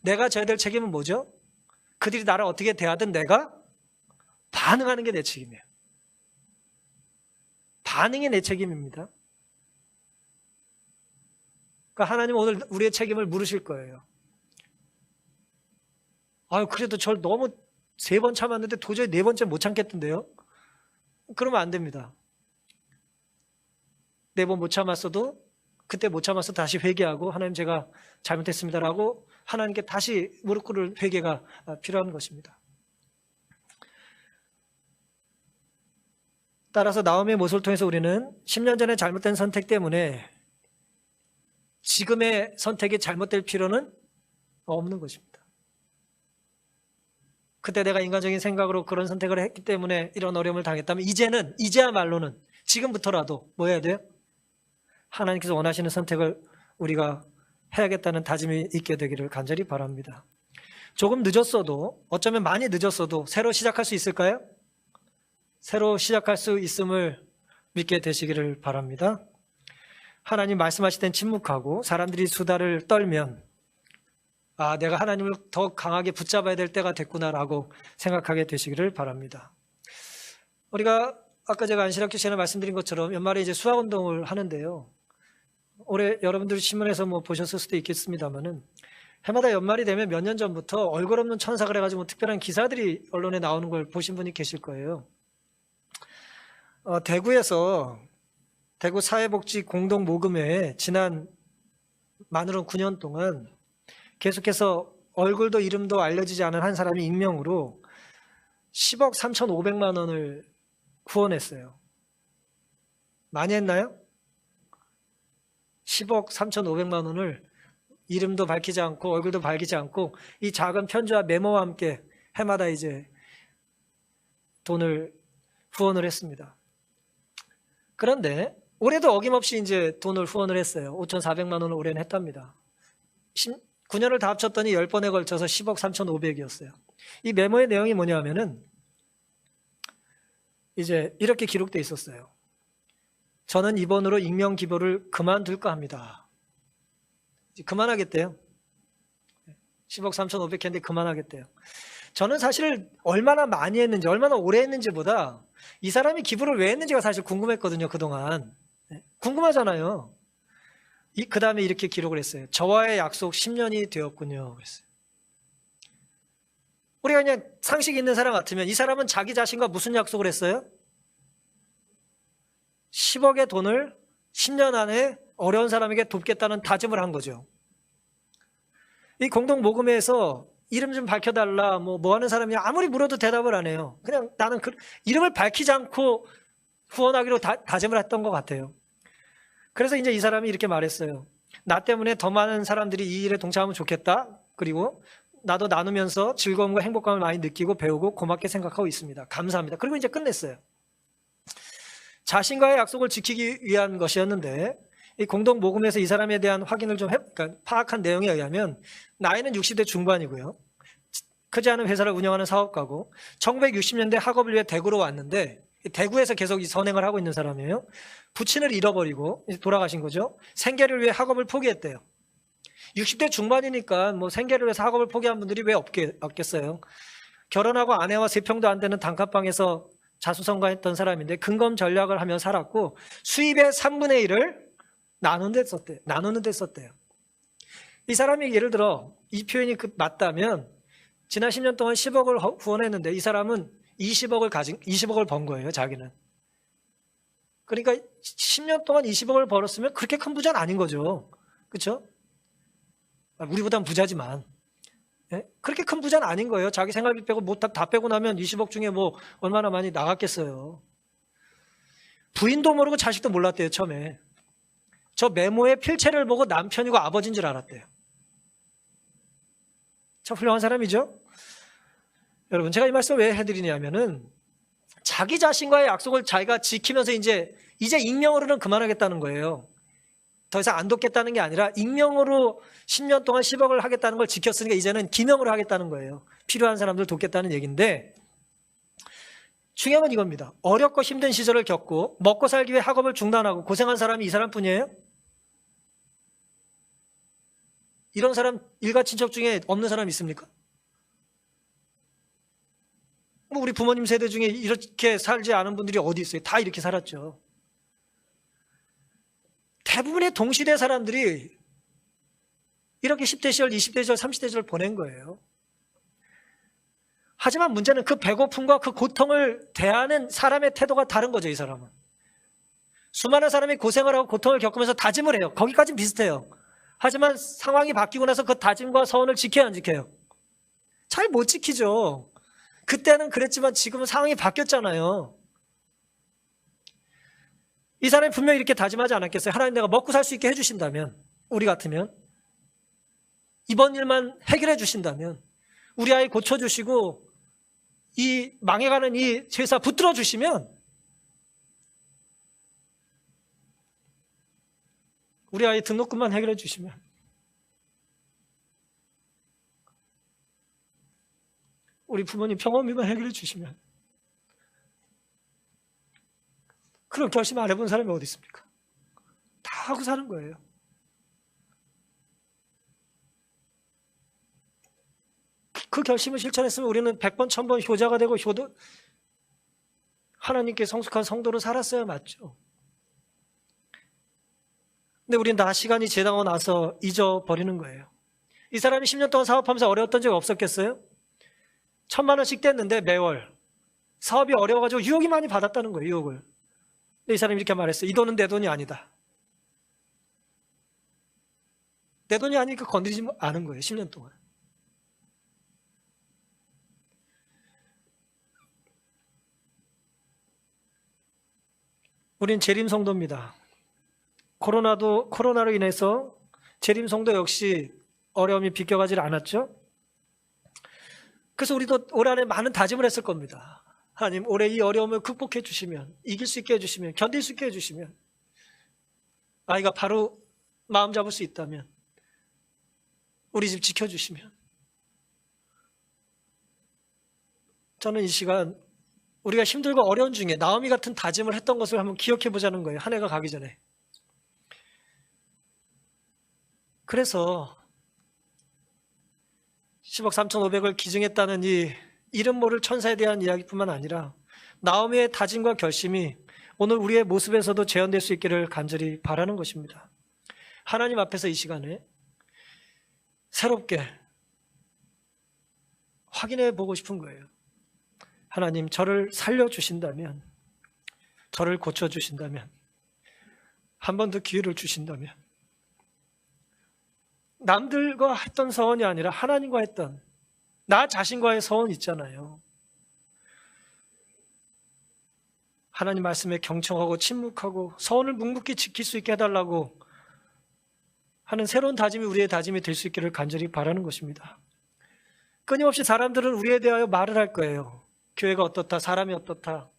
내가 져야 될 책임은 뭐죠? 그들이 나를 어떻게 대하든 내가 반응하는 게 내 책임이에요. 반응이 내 책임입니다. 그러니까 하나님은 오늘 우리의 책임을 물으실 거예요. 아유, 그래도 절 너무 3번 참았는데 도저히 4번째 못 참겠던데요? 그러면 안 됩니다. 4번 못 참았어도 그때 못 참아서 다시 회개하고 하나님 제가 잘못했습니다라고 하나님께 다시 무릎 꿇을 회개가 필요한 것입니다. 따라서 나오미의 모습을 통해서 우리는 10년 전에 잘못된 선택 때문에 지금의 선택이 잘못될 필요는 없는 것입니다. 그때 내가 인간적인 생각으로 그런 선택을 했기 때문에 이런 어려움을 당했다면 이제야말로는 지금부터라도 뭐 해야 돼요? 하나님께서 원하시는 선택을 우리가 해야겠다는 다짐이 있게 되기를 간절히 바랍니다. 조금 늦었어도, 어쩌면 많이 늦었어도 새로 시작할 수 있을까요? 새로 시작할 수 있음을 믿게 되시기를 바랍니다. 하나님 말씀하실 땐 침묵하고 사람들이 수다를 떨면 내가 하나님을 더 강하게 붙잡아야 될 때가 됐구나라고 생각하게 되시기를 바랍니다. 우리가 아까 제가 안시락교 시간에 말씀드린 것처럼 연말에 이제 수학운동을 하는데요. 올해 여러분들이 신문에서 뭐 보셨을 수도 있겠습니다만은 해마다 연말이 되면 몇 년 전부터 얼굴 없는 천사 그래가지고 특별한 기사들이 언론에 나오는 걸 보신 분이 계실 거예요. 대구에서 대구 사회복지 공동모금회에 지난 만으로 9년 동안 계속해서 얼굴도 이름도 알려지지 않은 한 사람이 익명으로 10억 3,500만 원을 후원했어요. 많이 했나요? 10억 3,500만 원을 이름도 밝히지 않고 얼굴도 밝히지 않고 이 작은 편지와 메모와 함께 해마다 이제 돈을 후원을 했습니다. 그런데 올해도 어김없이 이제 돈을 후원을 했어요. 5,400만 원을 올해는 했답니다. 9년을 다 합쳤더니 10번에 걸쳐서 10억 3,500이었어요. 이 메모의 내용이 뭐냐면은 이제 이렇게 기록되어 있었어요. 저는 이번으로 익명 기부를 그만둘까 합니다. 그만하겠대요. 10억 3,500 했는데 그만하겠대요. 저는 사실 얼마나 많이 했는지 얼마나 오래 했는지보다 이 사람이 기부를 왜 했는지가 사실 궁금했거든요. 그동안. 궁금하잖아요. 그 다음에 이렇게 기록을 했어요. 저와의 약속 10년이 되었군요. 그랬어요. 우리가 그냥 상식 있는 사람 같으면 이 사람은 자기 자신과 무슨 약속을 했어요? 10억의 돈을 10년 안에 어려운 사람에게 돕겠다는 다짐을 한 거죠. 이 공동모금회에서 이름 좀 밝혀달라 뭐 하는 사람이 아무리 물어도 대답을 안 해요. 그냥 나는 이름을 밝히지 않고 후원하기로 다짐을 했던 것 같아요. 그래서 이제 이 사람이 이렇게 말했어요. 나 때문에 더 많은 사람들이 이 일에 동참하면 좋겠다. 그리고 나도 나누면서 즐거움과 행복감을 많이 느끼고 배우고 고맙게 생각하고 있습니다. 감사합니다. 그리고 이제 끝냈어요. 자신과의 약속을 지키기 위한 것이었는데 이 공동모금에서 이 사람에 대한 확인을 좀 그러니까 파악한 내용에 의하면 나이는 60대 중반이고요. 크지 않은 회사를 운영하는 사업가고 1960년대 학업을 위해 대구로 왔는데 대구에서 계속 이 선행을 하고 있는 사람이에요. 부친을 잃어버리고 돌아가신 거죠. 생계를 위해 학업을 포기했대요. 60대 중반이니까 뭐 생계를 위해서 학업을 포기한 분들이 왜 없겠어요. 결혼하고 아내와 3평도 안 되는 단칸방에서 자수성가했던 사람인데 근검 전략을 하며 살았고 수입의 3분의 1을 나누는 데 썼대요. 이 사람이 예를 들어 이 표현이 맞다면 지난 10년 동안 10억을 후원했는데 이 사람은 20억을 번 거예요, 자기는. 그러니까 10년 동안 20억을 벌었으면 그렇게 큰 부자는 아닌 거죠. 그렇죠? 우리보단 부자지만. 예? 그렇게 큰 부자는 아닌 거예요. 자기 생활비 빼고 뭐 다 빼고 나면 20억 중에 뭐 얼마나 많이 나갔겠어요. 부인도 모르고 자식도 몰랐대요, 처음에. 저 메모의 필체를 보고 남편이고 아버지인 줄 알았대요. 참 훌륭한 사람이죠? 여러분, 제가 이 말씀을 왜 해드리냐면은 자기 자신과의 약속을 자기가 지키면서 이제 익명으로는 그만하겠다는 거예요. 더 이상 안 돕겠다는 게 아니라 익명으로 10년 동안 10억을 하겠다는 걸 지켰으니까 이제는 기명으로 하겠다는 거예요. 필요한 사람들 돕겠다는 얘기인데 중요한 건 이겁니다. 어렵고 힘든 시절을 겪고 먹고 살기 위해 학업을 중단하고 고생한 사람이 이 사람뿐이에요? 이런 사람 일가 친척 중에 없는 사람 있습니까? 뭐 우리 부모님 세대 중에 이렇게 살지 않은 분들이 어디 있어요? 다 이렇게 살았죠. 대부분의 동시대 사람들이 이렇게 10대 시절, 20대 시절, 30대 시절 보낸 거예요. 하지만 문제는 그 배고픔과 그 고통을 대하는 사람의 태도가 다른 거죠, 이 사람은. 수많은 사람이 고생을 하고 고통을 겪으면서 다짐을 해요. 거기까지는 비슷해요. 하지만 상황이 바뀌고 나서 그 다짐과 서원을 지켜야 안 지켜요? 잘 못 지키죠. 그때는 그랬지만 지금은 상황이 바뀌었잖아요. 이 사람이 분명히 이렇게 다짐하지 않았겠어요? 하나님, 내가 먹고 살 수 있게 해주신다면, 우리 같으면, 이번 일만 해결해 주신다면, 우리 아이 고쳐주시고 이 망해가는 이 회사 붙들어 주시면, 우리 아이 등록금만 해결해 주시면, 우리 부모님 병원비만 해결해 주시면, 그런 결심 안 해본 사람이 어디 있습니까? 다 하고 사는 거예요. 그 결심을 실천했으면 우리는 100번, 1000번 효자가 되고 하나님께 성숙한 성도로 살았어야 맞죠. 근데 우리는 다 시간이 지나고 나서 잊어버리는 거예요. 이 사람이 10년 동안 사업하면서 어려웠던 적 없었겠어요? 1000만 원씩 뗐는데 매월 사업이 어려워가지고 유혹이 많이 받았다는 거예요, 유혹을. 근데 이 사람이 이렇게 말했어요. 이 돈은 내 돈이 아니다. 내 돈이 아니니까 건드리지 않은 거예요, 10년 동안. 우린 재림 성도입니다. 코로나로 인해서 재림 성도 역시 어려움이 비껴가질 않았죠. 그래서 우리도 올 한해 많은 다짐을 했을 겁니다. 하나님, 올해 이 어려움을 극복해 주시면, 이길 수 있게 해주시면, 견딜 수 있게 해주시면, 아이가 바로 마음 잡을 수 있다면, 우리 집 지켜주시면. 저는 이 시간 우리가 힘들고 어려운 중에 나오미 같은 다짐을 했던 것을 한번 기억해 보자는 거예요. 한 해가 가기 전에. 그래서 10억 3,500을 기증했다는 이 이름 모를 천사에 대한 이야기뿐만 아니라 나오미의 다짐과 결심이 오늘 우리의 모습에서도 재현될 수 있기를 간절히 바라는 것입니다. 하나님 앞에서 이 시간에 새롭게 확인해 보고 싶은 거예요. 하나님, 저를 살려주신다면, 저를 고쳐주신다면, 한 번 더 기회를 주신다면, 남들과 했던 서원이 아니라 하나님과 했던 나 자신과의 서원 있잖아요. 하나님 말씀에 경청하고 침묵하고 서원을 묵묵히 지킬 수 있게 해달라고 하는 새로운 다짐이 우리의 다짐이 될 수 있기를 간절히 바라는 것입니다. 끊임없이 사람들은 우리에 대하여 말을 할 거예요. 교회가 어떻다, 사람이 어떻다.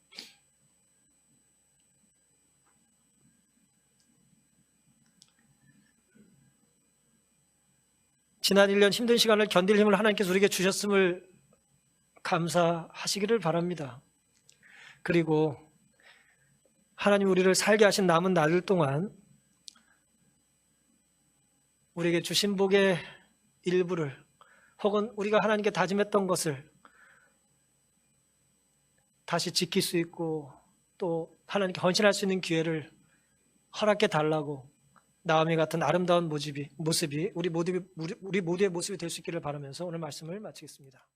지난 1년 힘든 시간을 견딜 힘을 하나님께서 우리에게 주셨음을 감사하시기를 바랍니다. 그리고 하나님 우리를 살게 하신 남은 날들 동안 우리에게 주신 복의 일부를 혹은 우리가 하나님께 다짐했던 것을 다시 지킬 수 있고 또 하나님께 헌신할 수 있는 기회를 허락해 달라고 나오미 같은 아름다운 모습이 우리 모두의 모습이 될 수 있기를 바라면서 오늘 말씀을 마치겠습니다.